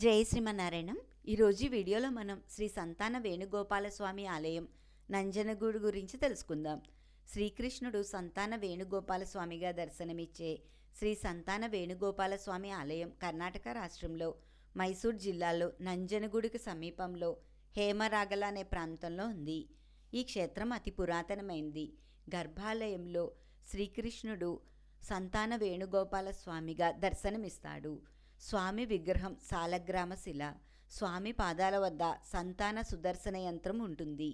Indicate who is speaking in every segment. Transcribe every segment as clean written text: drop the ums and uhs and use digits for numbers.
Speaker 1: జై శ్రీమన్నారాయణం. ఈరోజు ఈ వీడియోలో మనం శ్రీ సంతాన వేణుగోపాలస్వామి ఆలయం నంజనగూడు గురించి తెలుసుకుందాం. శ్రీకృష్ణుడు సంతాన వేణుగోపాలస్వామిగా దర్శనమిచ్చే శ్రీ సంతాన వేణుగోపాలస్వామి ఆలయం కర్ణాటక రాష్ట్రంలో మైసూర్ జిల్లాలో నంజనగూడుకు సమీపంలో హేమరాగల అనే ప్రాంతంలో ఉంది. ఈ క్షేత్రం అతి పురాతనమైంది. గర్భాలయంలో శ్రీకృష్ణుడు సంతాన వేణుగోపాలస్వామిగా దర్శనమిస్తాడు. స్వామి విగ్రహం సాలగ్రామ శిల. స్వామి పాదాల వద్ద సంతాన సుదర్శన యంత్రం ఉంటుంది.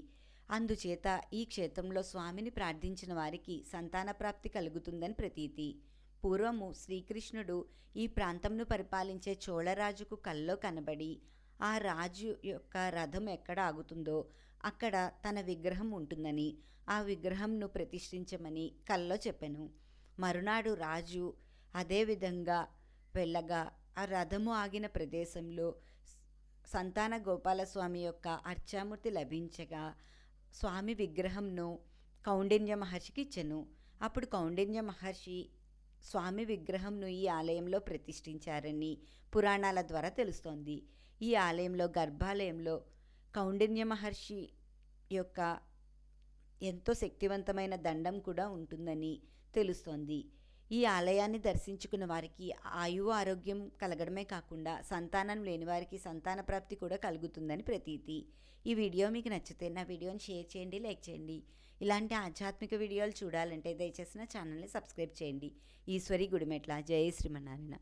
Speaker 1: అందుచేత ఈ క్షేత్రంలో స్వామిని ప్రార్థించిన వారికి సంతాన ప్రాప్తి కలుగుతుందని ప్రతీతి. పూర్వము శ్రీకృష్ణుడు ఈ ప్రాంతంను పరిపాలించే చోళరాజుకు కల్లో కనబడి ఆ రాజు యొక్క రథం ఎక్కడ ఆగుతుందో అక్కడ తన విగ్రహం ఉంటుందని, ఆ విగ్రహంను ప్రతిష్ఠించమని కల్లో చెప్పెను. మరునాడు రాజు అదేవిధంగా వెళ్ళగా ఆ రథము ఆగిన ప్రదేశంలో సంతాన గోపాలస్వామి యొక్క అర్చామూర్తి లభించగా స్వామి విగ్రహంను కౌండిన్య మహర్షికి ఇచ్చెను. అప్పుడు కౌండిన్య మహర్షి స్వామి విగ్రహంను ఈ ఆలయంలో ప్రతిష్ఠించారని పురాణాల ద్వారా తెలుస్తోంది. ఈ ఆలయంలో గర్భాలయంలో కౌండిన్య మహర్షి యొక్క ఎంతో శక్తివంతమైన దండం కూడా ఉంటుందని తెలుస్తోంది. ఈ ఆలయాన్ని దర్శించుకున్న వారికి ఆయువు ఆరోగ్యం కలగడమే కాకుండా సంతానం లేని వారికి సంతాన ప్రాప్తి కూడా కలుగుతుందని ప్రతీతి. ఈ వీడియో మీకు నచ్చితే నా వీడియోని షేర్ చేయండి, లైక్ చేయండి. ఇలాంటి ఆధ్యాత్మిక వీడియోలు చూడాలంటే దయచేసి నా ఛానల్ని సబ్స్క్రైబ్ చేయండి. ఈశ్వరి గుడిమెట్ల. జై శ్రీమన్నారాయణ.